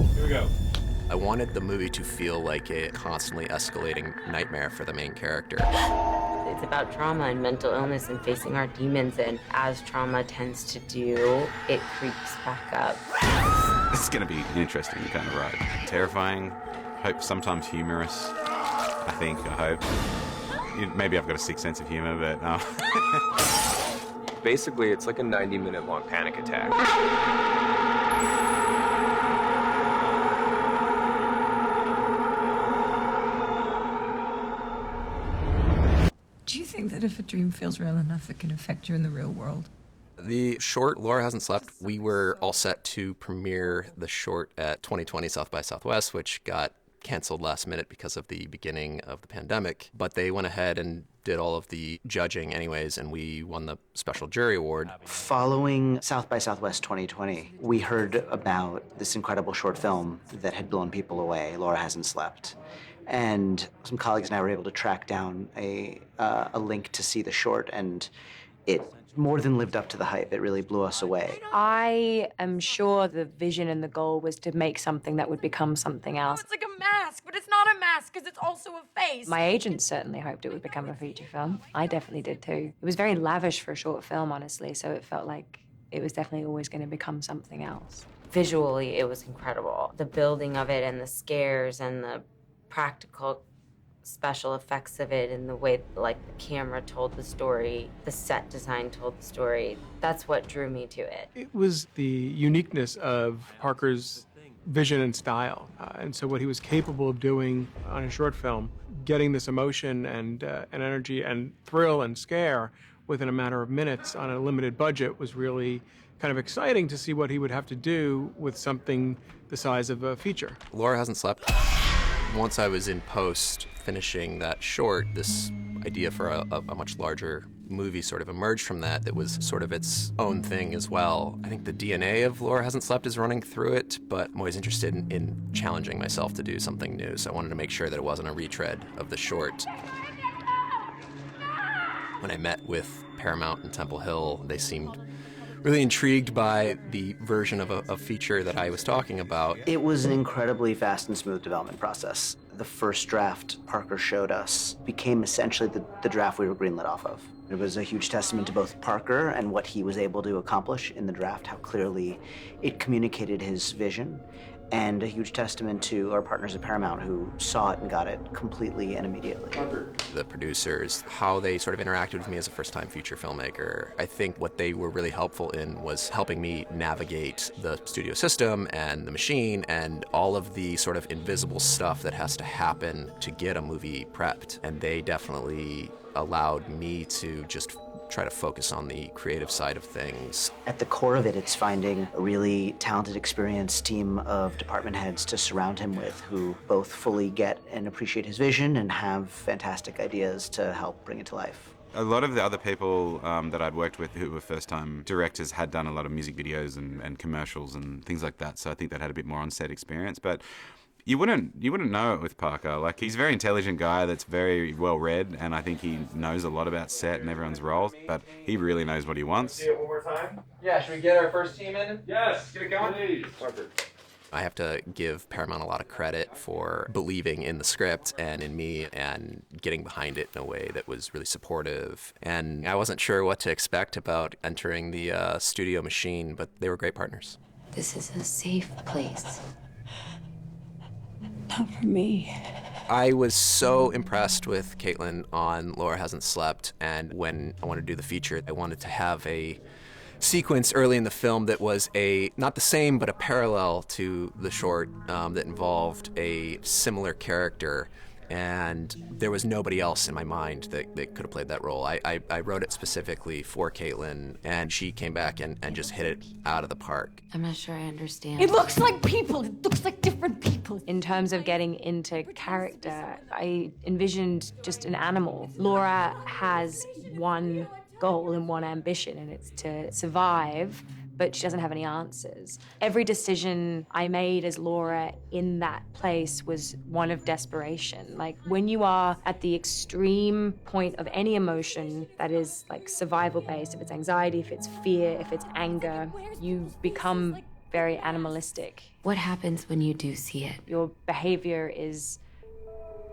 Here we go. I wanted the movie to feel like a constantly escalating nightmare for the main character. It's about trauma and mental illness and facing our demons, and as trauma tends to do, it creeps back up. This is going to be an interesting kind of ride. Terrifying, hope sometimes humorous, I hope. Maybe I've got a sick sense of humor, but no. Basically, it's like a 90-minute long panic attack. Do you think that if a dream feels real enough, it can affect you in the real world? The short, Laura Hasn't Slept, we were all set to premiere the short at 2020 South by Southwest, which got canceled last minute because of the beginning of the pandemic. But they went ahead and did all of the judging anyways, and we won the special jury award. Following South by Southwest 2020, we heard about this incredible short film that had blown people away, Laura Hasn't Slept. And some colleagues and I were able to track down a link to see the short, and it more than lived up to the hype. It really blew us away. I am sure the vision and the goal was to make something that would become something else. It's like a mask, but it's not a mask because it's also a face. My agent certainly hoped it would become a feature film. I definitely did too. It was very lavish for a short film, honestly, so it felt like it was definitely always going to become something else. Visually, it was incredible. The building of it and the scares and the practical special effects of it and the way like the camera told the story, the set design told the story. That's what drew me to it. It was the uniqueness of Parker's vision and style. And so what he was capable of doing on a short film, getting this emotion and energy and thrill and scare within a matter of minutes on a limited budget was really kind of exciting to see what he would have to do with something the size of a feature. Laura Hasn't Slept. Once I was in post finishing that short, this idea for a much larger movie sort of emerged from that was sort of its own thing as well. I think the DNA of Laura Hasn't Slept is running through it, but I'm always interested in challenging myself to do something new, so I wanted to make sure that it wasn't a retread of the short. When I met with Paramount and Temple Hill, they seemed really intrigued by the version of a feature that I was talking about. It was an incredibly fast and smooth development process. The first draft Parker showed us became essentially the draft we were greenlit off of. It was a huge testament to both Parker and what he was able to accomplish in the draft, how clearly it communicated his vision, and a huge testament to our partners at Paramount who saw it and got it completely and immediately. The producers, how they sort of interacted with me as a first-time feature filmmaker. I think what they were really helpful in was helping me navigate the studio system and the machine and all of the sort of invisible stuff that has to happen to get a movie prepped. And they definitely allowed me to just try to focus on the creative side of things. At the core of it, it's finding a really talented, experienced team of department heads to surround him with who both fully get and appreciate his vision and have fantastic ideas to help bring it to life. A lot of the other people that I'd worked with who were first-time directors had done a lot of music videos and commercials and things like that, so I think that had a bit more on-set experience. But you wouldn't know it with Parker. Like, he's a very intelligent guy that's very well read, and I think he knows a lot about set and everyone's roles, but he really knows what he wants. See it one more time? Yeah, should we get our first team in? Yes, get it going. Please. I have to give Paramount a lot of credit for believing in the script and in me and getting behind it in a way that was really supportive. And I wasn't sure what to expect about entering the studio machine, but they were great partners. This is a safe place. Not for me. I was so impressed with Caitlin on Laura Hasn't Slept, and when I wanted to do the feature, I wanted to have a sequence early in the film that was not the same, but a parallel to the short that involved a similar character. And there was nobody else in my mind that could have played that role. I wrote it specifically for Caitlin, and she came back and just hit it out of the park. I'm not sure I understand. It looks like people. It looks like different people. In terms of getting into character, I envisioned just an animal. Laura has one goal and one ambition, and it's to survive, but she doesn't have any answers. Every decision I made as Laura in that place was one of desperation. Like, when you are at the extreme point of any emotion that is like survival based, if it's anxiety, if it's fear, if it's anger, you become very animalistic. What happens when you do see it? Your behavior is,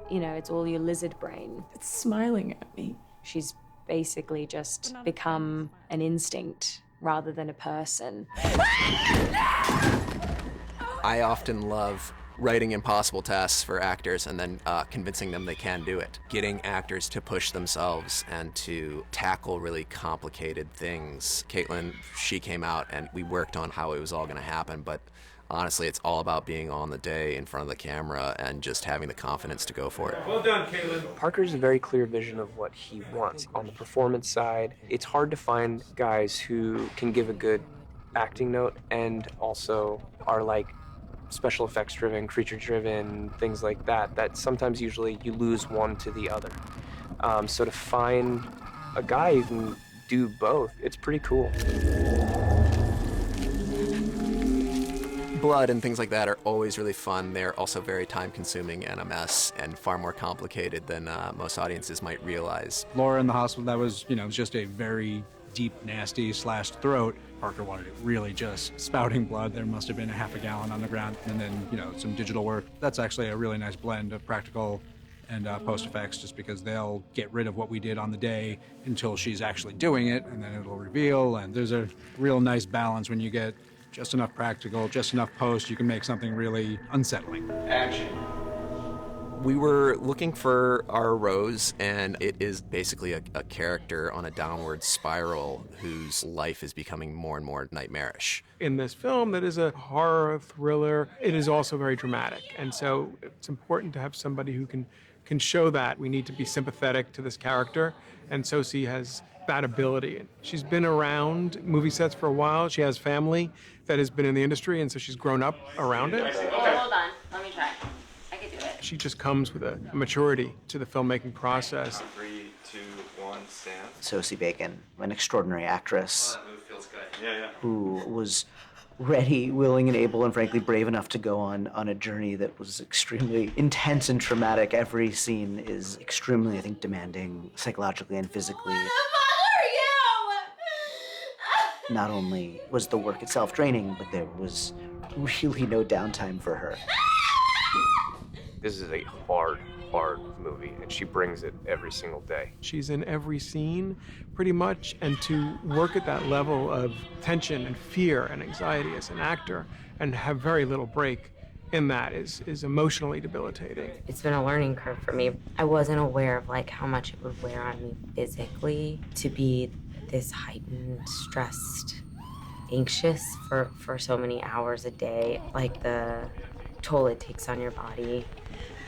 you know, it's all your lizard brain. It's smiling at me. She's basically just become an instinct rather than a person. I often love writing impossible tasks for actors and then convincing them they can do it. Getting actors to push themselves and to tackle really complicated things. Caitlin, she came out and we worked on how it was all gonna happen, but honestly, it's all about being on the day in front of the camera and just having the confidence to go for it. Well done, Caitlin. Parker's a very clear vision of what he wants. On the performance side, it's hard to find guys who can give a good acting note and also are like special effects driven, creature driven, things like that, that sometimes usually you lose one to the other. So to find a guy who can do both, it's pretty cool. Blood and things like that are always really fun. They're also very time consuming and a mess and far more complicated than most audiences might realize. Laura in the hospital, that was, you know, it was just a very deep, nasty slashed throat. Parker wanted it really just spouting blood. There must have been a half a gallon on the ground, and then, you know, some digital work. That's actually a really nice blend of practical and post effects, just because they'll get rid of what we did on the day until she's actually doing it, and then it'll reveal. And there's a real nice balance when you get just enough practical, just enough post, you can make something really unsettling. Action. We were looking for our Rose, and it is basically a character on a downward spiral whose life is becoming more and more nightmarish. In this film that is a horror thriller, it is also very dramatic. And so it's important to have somebody who can show that. We need to be sympathetic to this character, and Sosie has that ability. She's been around movie sets for a while. She has family that has been in the industry, and so she's grown up around it. Hold on, let me try. I can do it. She just comes with a maturity to the filmmaking process. 3, 2, 1, stand. Sosie Bacon, an extraordinary actress That move feels good. Yeah. who was ready, willing, and able, and frankly brave enough to go on a journey that was extremely intense and traumatic. Every scene is extremely, I think, demanding psychologically and physically. Not only was the work itself draining, but there was really no downtime for her. This is a hard movie, and she brings it every single day. She's in every scene, pretty much, and to work at that level of tension and fear and anxiety as an actor and have very little break in that is emotionally debilitating. It's been a learning curve for me. I wasn't aware of like how much it would wear on me physically to be this heightened, stressed, anxious for so many hours a day. Like the toll it takes on your body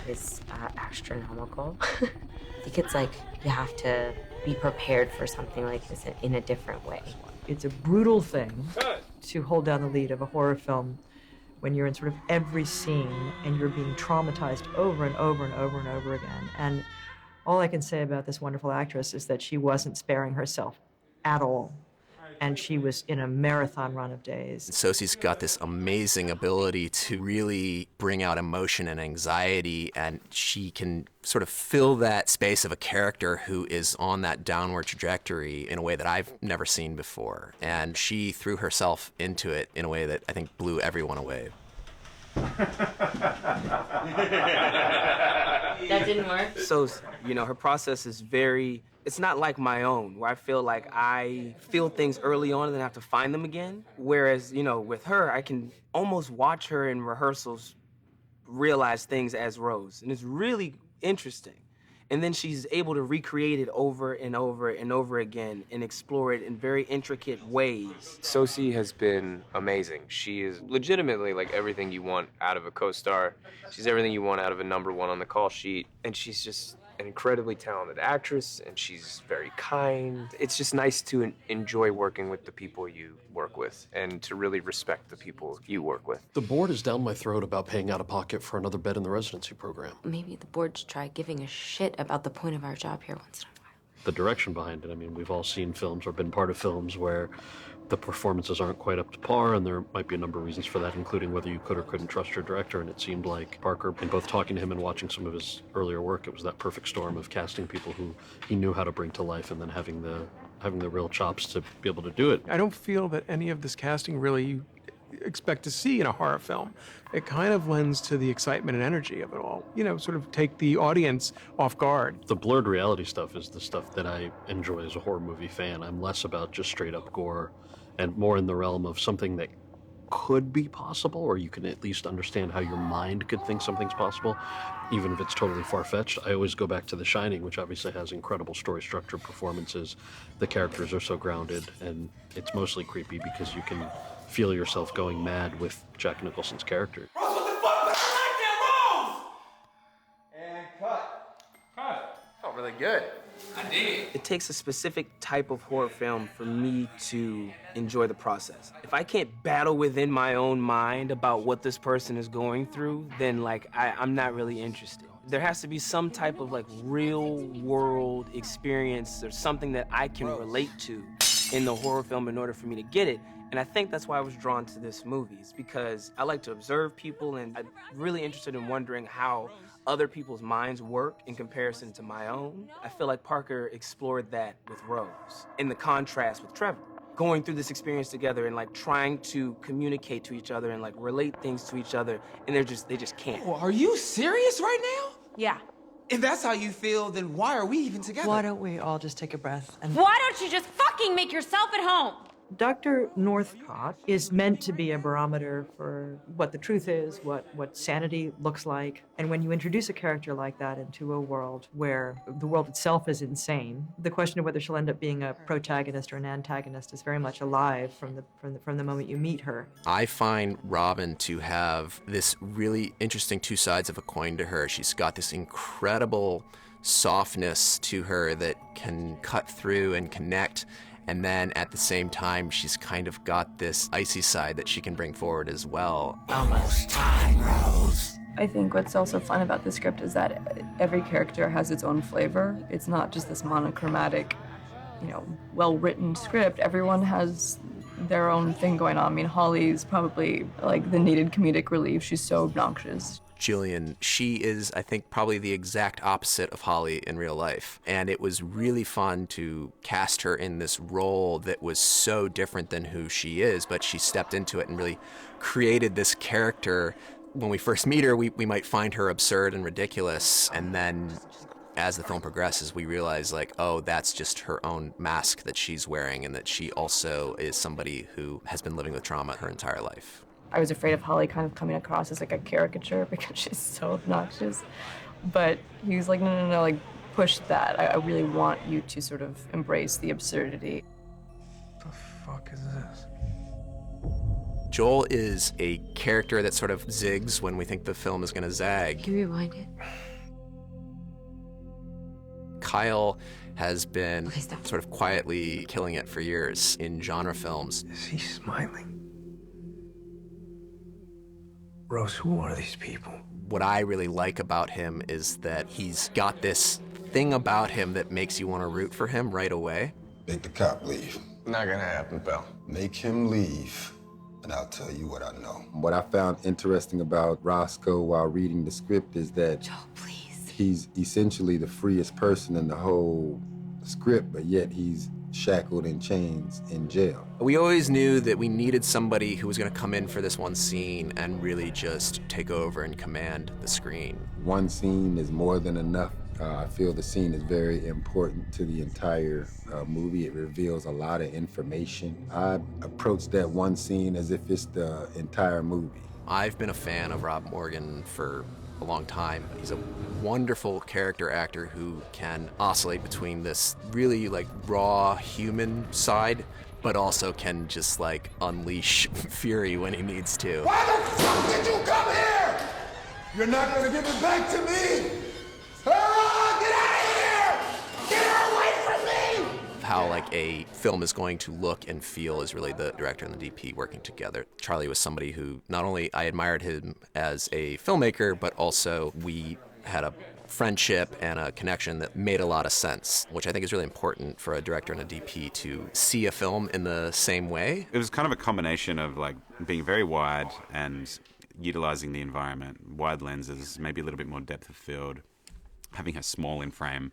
is astronomical. I think it's like you have to be prepared for something like this in a different way. It's a brutal thing to hold down the lead of a horror film when you're in sort of every scene and you're being traumatized over and over and over and over again. And all I can say about this wonderful actress is that she wasn't sparing herself at all. And she was in a marathon run of days. Sosie's got this amazing ability to really bring out emotion and anxiety, and she can sort of fill that space of a character who is on that downward trajectory in a way that I've never seen before. And she threw herself into it in a way that I think blew everyone away. That didn't work? So, you know, her process is it's not like my own, where I feel like I feel things early on and then have to find them again. Whereas, you know, with her, I can almost watch her in rehearsals realize things as Rose. And it's really interesting. And then she's able to recreate it over and over and over again and explore it in very intricate ways. Sosie has been amazing. She is legitimately like everything you want out of a co-star. She's everything you want out of a number one on the call sheet. And she's just an incredibly talented actress, and she's very kind. It's just nice to enjoy working with the people you work with and to really respect the people you work with. The board is down my throat about paying out of pocket for another bed in the residency program. Maybe the board should try giving a shit about the point of our job here once in a while. The direction behind it, I mean, we've all seen films or been part of films where the performances aren't quite up to par, and there might be a number of reasons for that, including whether you could or couldn't trust your director. And it seemed like Parker, in both talking to him and watching some of his earlier work, it was that perfect storm of casting people who he knew how to bring to life and then having the real chops to be able to do it. I don't feel that any of this casting really expect to see in a horror film. It kind of lends to the excitement and energy of it all, sort of take the audience off guard. The blurred reality stuff is the stuff that I enjoy as a horror movie fan. I'm less about just straight up gore and more in the realm of something that could be possible, or you can at least understand how your mind could think something's possible, even if it's totally far-fetched. I always go back to The Shining, which obviously has incredible story structure, performances. The characters are so grounded, and it's mostly creepy because you can feel yourself going mad with Jack Nicholson's character. And cut. Felt really good. I dig it. It takes a specific type of horror film for me to enjoy the process. If I can't battle within my own mind about what this person is going through, then I'm not really interested. There has to be some type of real world experience or something that I can relate to in the horror film in order for me to get it. And I think that's why I was drawn to this movie, is because I like to observe people, and I'm really interested in wondering how other people's minds work in comparison to my own. I feel like Parker explored that with Rose, in the contrast with Trevor. Going through this experience together and trying to communicate to each other and relate things to each other, and they just can't. Well, are you serious right now? Yeah. If that's how you feel, then why are we even together? Why don't we all just take a breath and... Why don't you just fucking make yourself at home? Dr. Northcott is meant to be a barometer for what the truth is, what sanity looks like. And when you introduce a character like that into a world where the world itself is insane, the question of whether she'll end up being a protagonist or an antagonist is very much alive from the moment you meet her. I find Robin to have this really interesting two sides of a coin to her. She's got this incredible softness to her that can cut through and connect. And then at the same time, she's kind of got this icy side that she can bring forward as well. Almost time, Rose. I think what's also fun about the script is that every character has its own flavor. It's not just this monochromatic, well-written script. Everyone has their own thing going on. I mean, Holly's probably the needed comedic relief. She's so obnoxious. Jillian, she is, I think, probably the exact opposite of Holly in real life. And it was really fun to cast her in this role that was so different than who she is, but she stepped into it and really created this character. When we first meet her, we might find her absurd and ridiculous, and then as the film progresses, we realize oh, that's just her own mask that she's wearing, and that she also is somebody who has been living with trauma her entire life. I was afraid of Holly kind of coming across as a caricature because she's so obnoxious. But he was no, push that. I really want you to sort of embrace the absurdity. What the fuck is this? Joel is a character that sort of zigs when we think the film is going to zag. Can you rewind it? Kyle has been sort of quietly killing it for years in genre films. Is he smiling? Rose, who are these people? What I really like about him is that he's got this thing about him that makes you want to root for him right away. Make the cop leave. Not gonna happen, pal. Make him leave, and I'll tell you what I know. What I found interesting about Roscoe while reading the script is that Joel, please. He's essentially the freest person in the whole script, but yet he's shackled in chains in jail. We always knew that we needed somebody who was going to come in for this one scene and really just take over and command the screen. One scene is more than enough. I feel the scene is very important to the entire movie. It reveals a lot of information. I approach that one scene as if it's the entire movie. I've been a fan of Rob Morgan for a long time. He's a wonderful character actor who can oscillate between this really raw human side, but also can just unleash fury when he needs to. Why the fuck did you come here? You're not gonna give it back to me? Get out of here! Get her away from me! How a film is going to look and feel is really the director and the DP working together. Charlie was somebody who not only I admired him as a filmmaker, but also we had a friendship and a connection that made a lot of sense, which I think is really important for a director and a DP to see a film in the same way. It was kind of a combination of being very wide and utilizing the environment, wide lenses, maybe a little bit more depth of field, having her small in frame,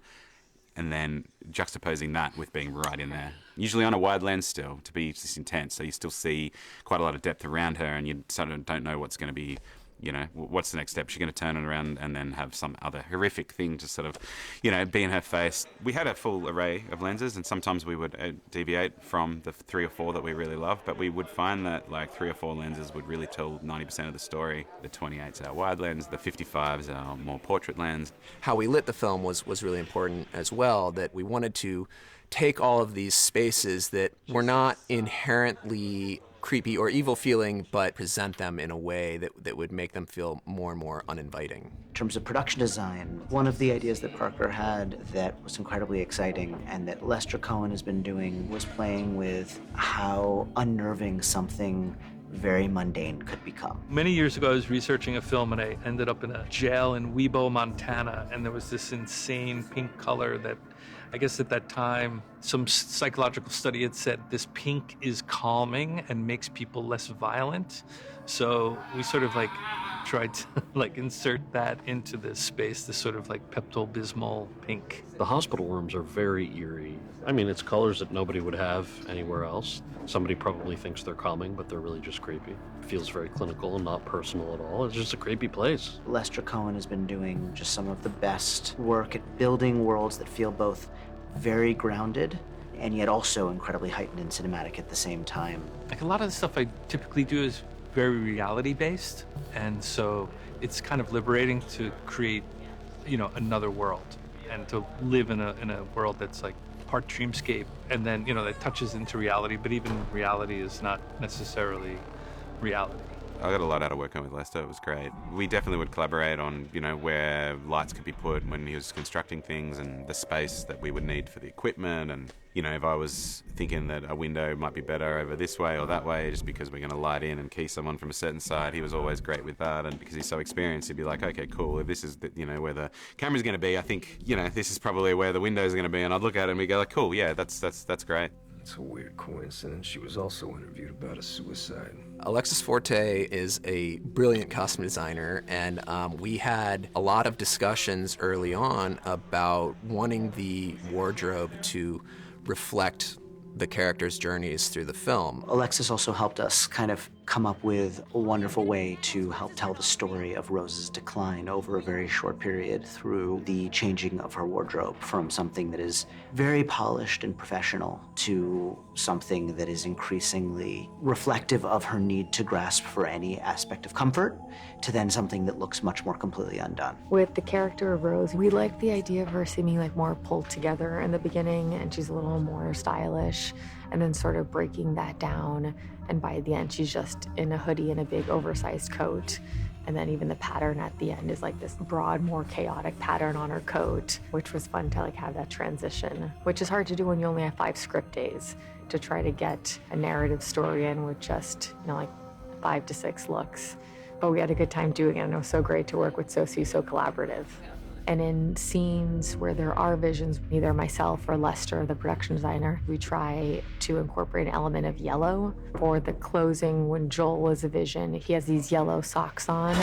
and then juxtaposing that with being right in there. Usually on a wide lens still, to be just intense, so you still see quite a lot of depth around her, and you sort of don't know what's going to be, you know, what's the next step? She's going to turn it around and then have some other horrific thing to sort of, you know, be in her face. We had a full array of lenses, and sometimes we would deviate from the 3 or 4 that we really love, but we would find that like 3 or 4 lenses would really tell 90% of the story. The 28's our wide lens, the 55's our more portrait lens. How we lit the film was really important as well, that we wanted to take all of these spaces that were not inherently creepy or evil feeling, but present them in a way that would make them feel more and more uninviting. In terms of production design, one of the ideas that Parker had that was incredibly exciting and that Lester Cohen has been doing was playing with how unnerving something very mundane could become. Many years ago, I was researching a film and I ended up in a jail in Webo, Montana, and there was this insane pink color that I guess at that time, some psychological study had said this pink is calming and makes people less violent. So we sort of like tried to like insert that into this space, this sort of like Pepto-Bismol pink. The hospital rooms are very eerie. I mean, it's colors that nobody would have anywhere else. Somebody probably thinks they're calming, but they're really just creepy. It feels very clinical and not personal at all. It's just a creepy place. Lester Cohen has been doing just some of the best work at building worlds that feel both very grounded and yet also incredibly heightened and cinematic at the same time. Like a lot of the stuff I typically do is very reality-based, and so it's kind of liberating to create, you know, another world and to live in a world that's like part dreamscape, and then, you know, that touches into reality, but even reality is not necessarily reality. I got a lot out of working with Lester. It was great. We definitely would collaborate on, you know, where lights could be put when he was constructing things and the space that we would need for the equipment. And, you know, if I was thinking that a window might be better over this way or that way, just because we're going to light in and key someone from a certain side, he was always great with that. And because he's so experienced, he'd be like, okay, cool. If this is, you know, where the camera's going to be, I think, you know, this is probably where the window's going to be. And I'd look at it and we go like, cool, yeah, that's great. It's a weird coincidence. She was also interviewed about a suicide. Alexis Forte is a brilliant costume designer, and we had a lot of discussions early on about wanting the wardrobe to reflect the characters' journeys through the film. Alexis also helped us kind of come up with a wonderful way to help tell the story of Rose's decline over a very short period through the changing of her wardrobe from something that is very polished and professional to something that is increasingly reflective of her need to grasp for any aspect of comfort to then something that looks much more completely undone. With the character of Rose, we liked the idea of her seeming like more pulled together in the beginning, and she's a little more stylish, and then sort of breaking that down. And by the end, she's just in a hoodie and a big oversized coat. And then even the pattern at the end is like this broad, more chaotic pattern on her coat, which was fun to like have that transition, which is hard to do when you only have 5 script days to try to get a narrative story in with just, you know, like 5 to 6 looks. But we had a good time doing it, and it was so great to work with Sosie, so collaborative. And in scenes where there are visions, either myself or Lester, the production designer, we try to incorporate an element of yellow. For the closing, when Joel is a vision, he has these yellow socks on.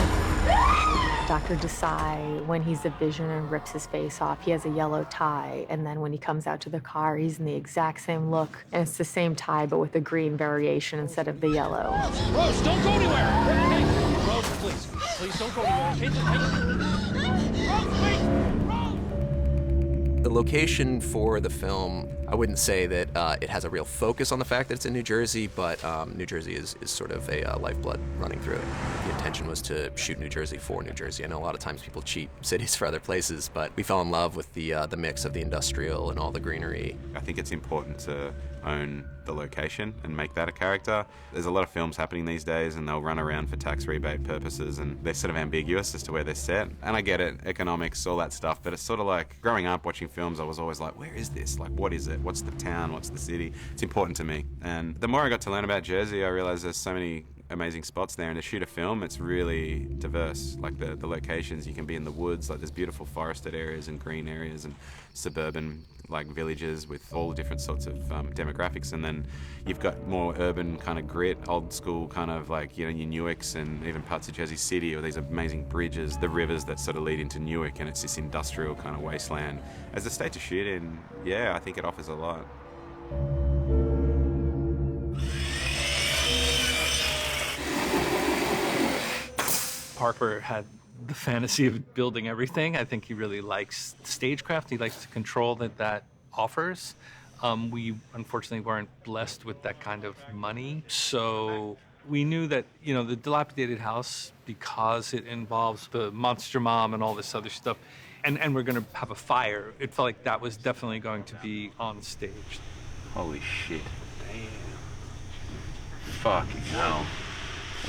Dr. Desai, when he's a vision and rips his face off, he has a yellow tie. And then when he comes out to the car, he's in the exact same look. And it's the same tie, but with a green variation instead of the yellow. Rose, don't go anywhere! Hey, Rose, please. Please don't go anywhere. The location for the film, I wouldn't say that it has a real focus on the fact that it's in New Jersey, but New Jersey is sort of a lifeblood running through it. The intention was to shoot New Jersey for New Jersey. I know a lot of times people cheat cities for other places, but we fell in love with the mix of the industrial and all the greenery. I think it's important to own the location and make that a character. There's a lot of films happening these days and they'll run around for tax rebate purposes and they're sort of ambiguous as to where they're set. And I get it, economics, all that stuff, but it's sort of like growing up watching films, I was always like, where is this? Like, what is it? What's the town? What's the city? It's important to me. And the more I got to learn about Jersey, I realized there's so many amazing spots there. And to shoot a film, it's really diverse. Like the locations, you can be in the woods, like there's beautiful forested areas and green areas and suburban like villages with all different sorts of demographics, and then you've got more urban kind of grit, old school kind of like, you know, your Newarks and even parts of Jersey City, or these amazing bridges, the rivers that sort of lead into Newark, and it's this industrial kind of wasteland. As a state to shoot in, yeah, I think it offers a lot. Parker had the fantasy of building everything. I think he really likes stagecraft. He likes the control that offers. We unfortunately weren't blessed with that kind of money. So we knew that, you know, the dilapidated house, because it involves the monster mom and all this other stuff, and we're going to have a fire, it felt like that was definitely going to be on stage. Holy shit. Damn. Fucking hell.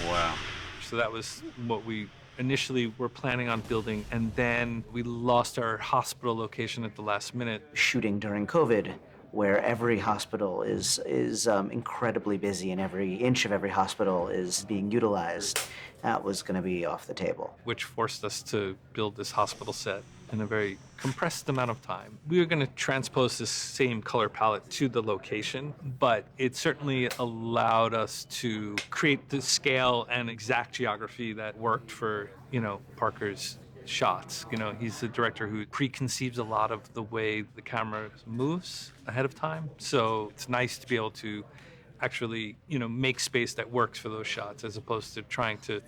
Wow. So that was what we initially were planning on building, and then we lost our hospital location at the last minute. Shooting during COVID, where every hospital is incredibly busy and every inch of every hospital is being utilized, that was going to be off the table. Which forced us to build this hospital set in a very compressed amount of time. We were going to transpose this same color palette to the location, but it certainly allowed us to create the scale and exact geography that worked for, you know, Parker's shots. You know, he's the director who preconceives a lot of the way the camera moves ahead of time. So it's nice to be able to actually, you know, make space that works for those shots, as opposed to trying to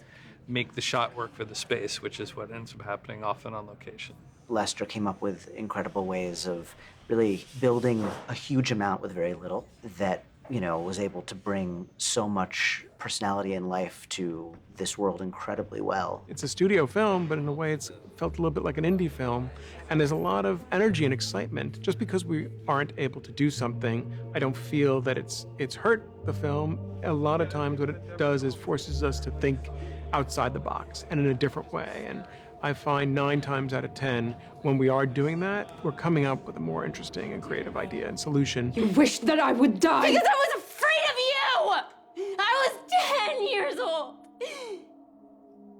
make the shot work for the space, which is what ends up happening often on location. Lester came up with incredible ways of really building a huge amount with very little that, you know, was able to bring so much personality and life to this world incredibly well. It's a studio film, but in a way it's felt a little bit like an indie film. And there's a lot of energy and excitement. Just because we aren't able to do something, I don't feel that it's hurt the film. A lot of times what it does is forces us to think outside the box and in a different way. And I find 9 times out of 10, when we are doing that, we're coming up with a more interesting and creative idea and solution. You wish that I would die. Because I was afraid of you! I was 10 years old!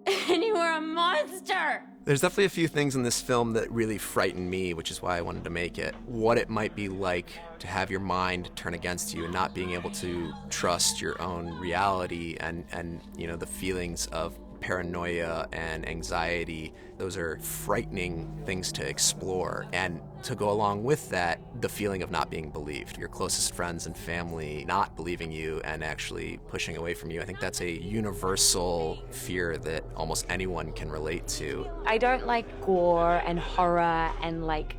And you were a monster! There's definitely a few things in this film that really frightened me, which is why I wanted to make it. What it might be like to have your mind turn against you and not being able to trust your own reality, and you know, the feelings of paranoia and anxiety. Those are frightening things to explore. And to go along with that, the feeling of not being believed. Your closest friends and family not believing you and actually pushing away from you. I think that's a universal fear that almost anyone can relate to. I don't like gore and horror and like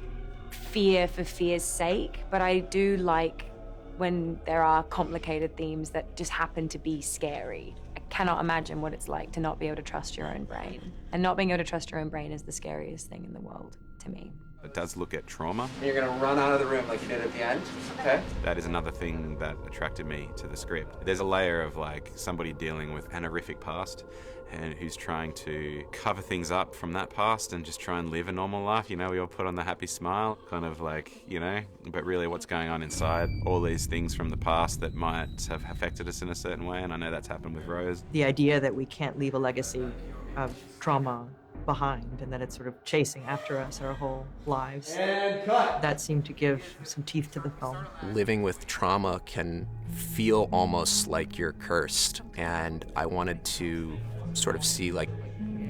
fear for fear's sake, but I do like when there are complicated themes that just happen to be scary. I cannot imagine what it's like to not be able to trust your own brain. And not being able to trust your own brain is the scariest thing in the world to me. It does look at trauma. You're gonna run out of the room like you did at the end, okay? That is another thing that attracted me to the script. There's a layer of like somebody dealing with an horrific past and who's trying to cover things up from that past and just try and live a normal life. You know, we all put on the happy smile, kind of like, you know, but really what's going on inside, all these things from the past that might have affected us in a certain way, and I know that's happened with Rose. The idea that we can't leave a legacy of trauma behind and that it's sort of chasing after us our whole lives. And cut. That seemed to give some teeth to the film. Living with trauma can feel almost like you're cursed, and I wanted to sort of see, like,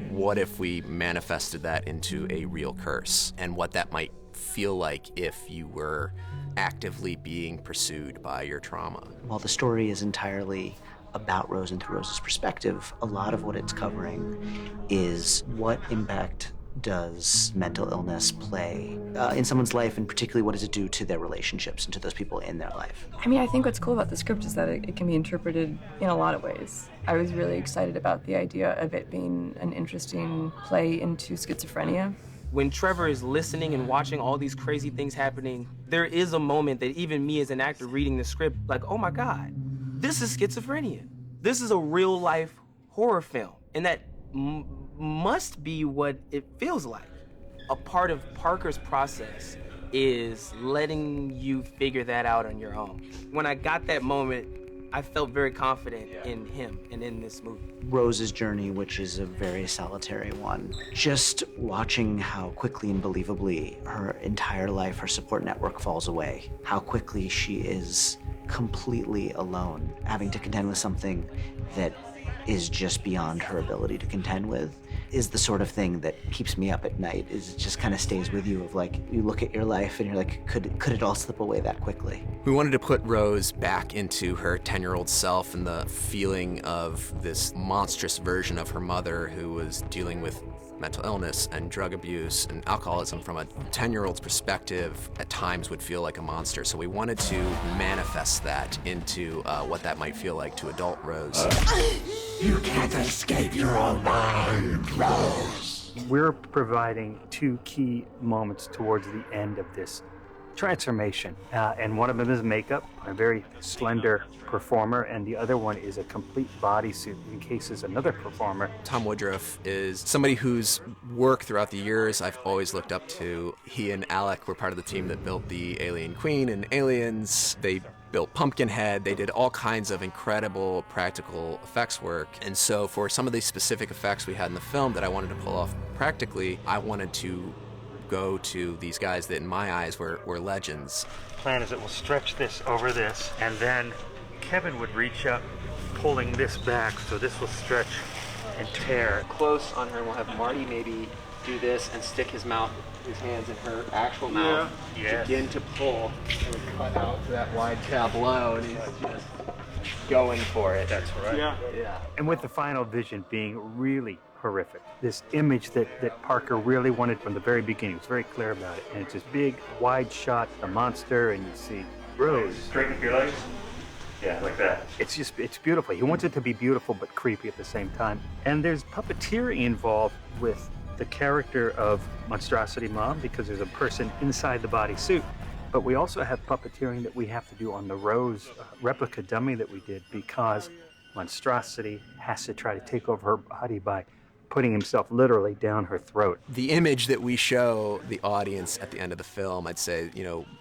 what if we manifested that into a real curse, and what that might feel like if you were actively being pursued by your trauma. While the story is entirely about Rose and through Rose's perspective, a lot of what it's covering is what impact does mental illness play in someone's life, and particularly what does it do to their relationships and to those people in their life. I mean, I think what's cool about the script is that it can be interpreted in a lot of ways. I was really excited about the idea of it being an interesting play into schizophrenia. When Trevor is listening and watching all these crazy things happening, there is a moment that even me as an actor reading the script, like, oh my God, this is schizophrenia. This is a real life horror film. And that must be what it feels like. A part of Parker's process is letting you figure that out on your own. When I got that moment, I felt very confident in him and in this movie. Rose's journey, which is a very solitary one, just watching how quickly and believably her entire life, her support network falls away, how quickly she is completely alone, having to contend with something that is just beyond her ability to contend with, is the sort of thing that keeps me up at night. Is it just kind of stays with you of like, you look at your life and you're like, could it all slip away that quickly? We wanted to put Rose back into her 10-year-old self and the feeling of this monstrous version of her mother who was dealing with mental illness and drug abuse and alcoholism from a 10-year-old's perspective at times would feel like a monster. So we wanted to manifest that into what that might feel like to adult Rose. You can't escape your own mind, Rose. We're providing two key moments towards the end of this transformation. And one of them is makeup, a very slender performer, and the other one is a complete bodysuit in case there's another performer. Tom Woodruff is somebody whose work throughout the years I've always looked up to. He and Alec were part of the team that built the Alien Queen and Aliens. They built Pumpkinhead. They did all kinds of incredible practical effects work. And so for some of these specific effects we had in the film that I wanted to pull off practically, I wanted to go to these guys that in my eyes were legends. The plan is that we'll stretch this over this, and then Kevin would reach up, pulling this back, so this will stretch and tear. Close on her, and we'll have Marty maybe do this and stick his hands in her actual mouth. Yes. Begin to pull and cut out that wide tableau, and he's just going for it. That's right. Yeah. And with the final vision being really horrific. This image that Parker really wanted from the very beginning. He was very clear about it. And it's this big, wide shot, a monster, and you see Rose. Straighten up your legs. Yeah, like that. It's beautiful. He wants it to be beautiful but creepy at the same time. And there's puppeteering involved with the character of Monstrosity Mom because there's a person inside the bodysuit. But we also have puppeteering that we have to do on the Rose replica dummy that we did because Monstrosity has to try to take over her body by putting himself literally down her throat. The image that we show the audience at the end of the film, I'd say,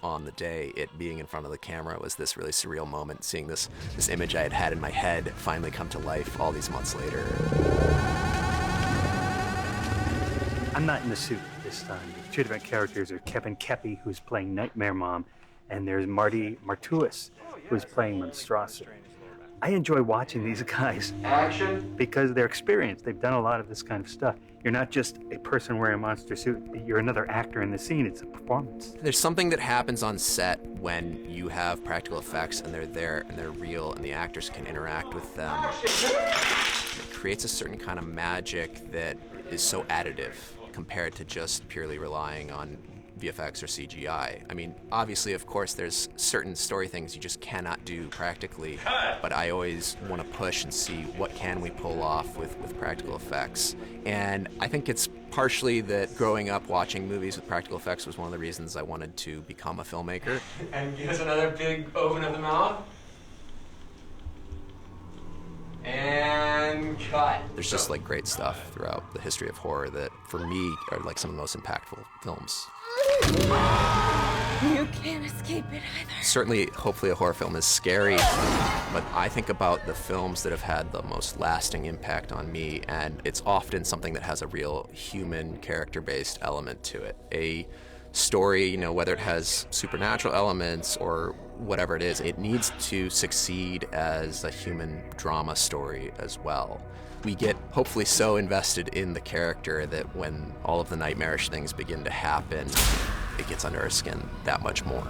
on the day, it being in front of the camera was this really surreal moment, seeing this image I had in my head finally come to life all these months later. I'm not in the suit this time. There's two different characters. There's Kevin Kepi, who's playing Nightmare Mom, and there's Marty Martuis, who's playing Monstrosity. I enjoy watching these guys. Action. Because they're experienced. They've done a lot of this kind of stuff. You're not just a person wearing a monster suit. You're another actor in the scene. It's a performance. There's something that happens on set when you have practical effects and they're there and they're real and the actors can interact with them. It creates a certain kind of magic that is so additive compared to just purely relying on VFX or CGI. I mean, obviously, of course, there's certain story things you just cannot do practically, but I always want to push and see what can we pull off with practical effects. And I think it's partially that growing up watching movies with practical effects was one of the reasons I wanted to become a filmmaker. And give us another big open of the mouth. And cut. There's just like great stuff throughout the history of horror that, for me, are like some of the most impactful films. You can't escape it either. Certainly, hopefully a horror film is scary, but I think about the films that have had the most lasting impact on me, and it's often something that has a real human character-based element to it. A story, whether it has supernatural elements or whatever it is, it needs to succeed as a human drama story as well. We get hopefully so invested in the character that when all of the nightmarish things begin to happen, it gets under our skin that much more.